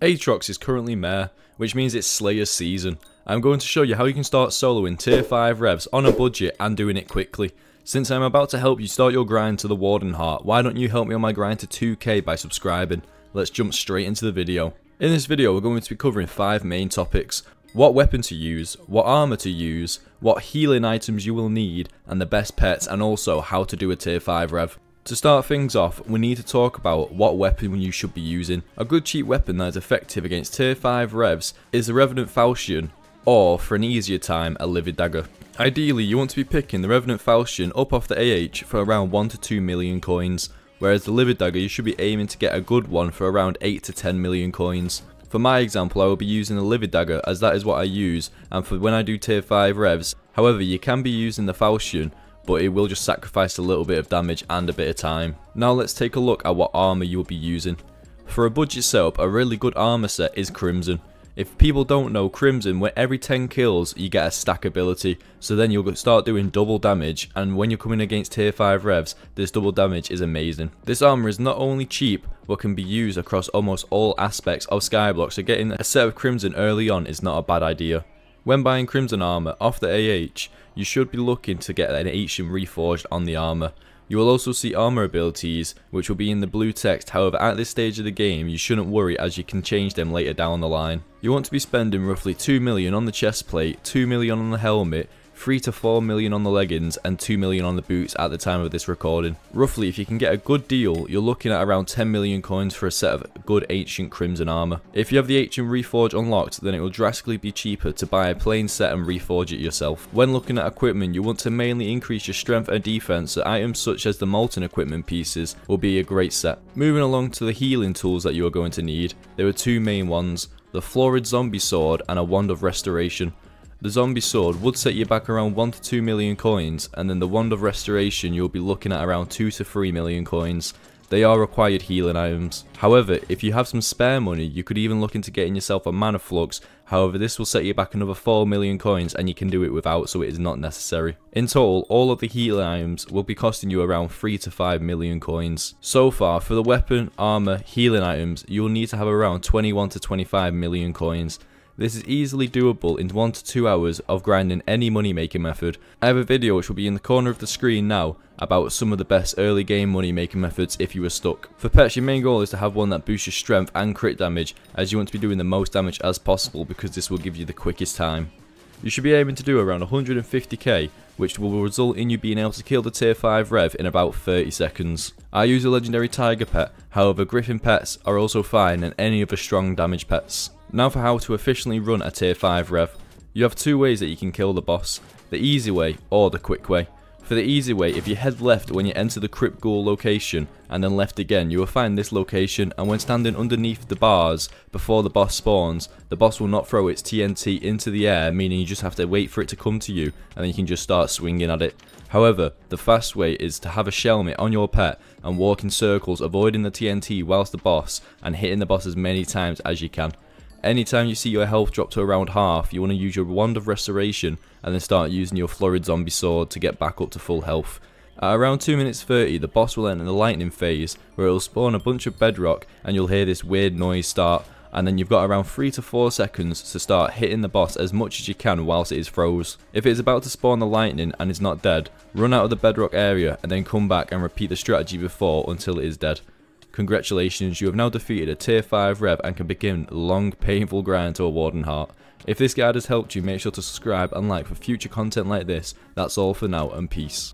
Aatrox is currently Mare, which means it's Slayer season. I'm going to show you how you can start soloing tier 5 revs on a budget and doing it quickly. Since I'm about to help you start your grind to the Warden Heart, why don't you help me on my grind to 2k by subscribing? Let's jump straight into the video. In this video we're going to be covering 5 main topics: what weapon to use, what armor to use, what healing items you will need, and the best pets, and also how to do a tier 5 rev. To start things off, we need to talk about what weapon you should be using. A good cheap weapon that is effective against tier 5 revs is the Revenant Falchion, or for an easier time, a Livid Dagger. Ideally, you want to be picking the Revenant Falchion up off the AH for around 1 to 2 million coins, whereas the Livid Dagger you should be aiming to get a good one for around 8 to 10 million coins. For my example, I will be using the Livid Dagger as that is what I use, and for when I do tier 5 revs. However, you can be using the Falchion, but it will just sacrifice a little bit of damage and a bit of time. Now let's take a look at what armor you will be using. For a budget setup, a really good armor set is Crimson. If people don't know, Crimson, where every 10 kills you get a stack ability, so then you'll start doing double damage, and when you're coming against tier 5 revs, this double damage is amazing. This armor is not only cheap, but can be used across almost all aspects of Skyblock, so getting a set of Crimson early on is not a bad idea. When buying Crimson armor off the AH, you should be looking to get an ancient reforged on the armor. You will also see armor abilities, which will be in the blue text. However, at this stage of the game, you shouldn't worry as you can change them later down the line. You want to be spending roughly 2 million on the chest plate, 2 million on the helmet, 3 to 4 million on the leggings, and 2 million on the boots at the time of this recording. Roughly, if you can get a good deal, you're looking at around 10 million coins for a set of good ancient Crimson armor. If you have the ancient reforge unlocked, then it will drastically be cheaper to buy a plain set and reforge it yourself. When looking at equipment, you want to mainly increase your strength and defense, so items such as the molten equipment pieces will be a great set. Moving along to the healing tools that you are going to need, there are 2 main ones: the Florid Zombie Sword and a Wand of Restoration. The Zombie Sword would set you back around 1 to 2 million coins, and then the Wand of Restoration you'll be looking at around 2 to 3 million coins. They are required healing items. However, if you have some spare money, you could even look into getting yourself a Mana Flux. However, this will set you back another 4 million coins, and you can do it without, so it is not necessary. In total, all of the healing items will be costing you around 3 to 5 million coins. So far, for the weapon, armor, healing items, you will need to have around 21 to 25 million coins. This is easily doable in 1 to 2 hours of grinding any money making method. I have a video which will be in the corner of the screen now about some of the best early game money making methods if you are stuck. For pets, your main goal is to have one that boosts your strength and crit damage, as you want to be doing the most damage as possible because this will give you the quickest time. You should be aiming to do around 150k, which will result in you being able to kill the tier 5 rev in about 30 seconds. I use a legendary tiger pet, however griffin pets are also fine and any other strong damage pets. Now for how to efficiently run a tier 5 rev. You have 2 ways that you can kill the boss: the easy way or the quick way. For the easy way, if you head left when you enter the Crypt Ghoul location and then left again, you will find this location, and when standing underneath the bars before the boss spawns, the boss will not throw its TNT into the air, meaning you just have to wait for it to come to you and then you can just start swinging at it. However, the fast way is to have a Shelmet on your pet and walk in circles, avoiding the TNT whilst the boss, and hitting the boss as many times as you can. Anytime you see your health drop to around half, you want to use your Wand of Restoration and then start using your Florid Zombie Sword to get back up to full health. At around 2 minutes 30, the boss will enter the lightning phase, where it will spawn a bunch of bedrock and you'll hear this weird noise start, and then you've got around 3 to 4 seconds to start hitting the boss as much as you can whilst it is froze. If it is about to spawn the lightning and is not dead, run out of the bedrock area and then come back and repeat the strategy before until it is dead. Congratulations, you have now defeated a tier 5 rev and can begin a long, painful grind to a Warden Heart. If this guide has helped you, make sure to subscribe and like for future content like this. That's all for now, and peace.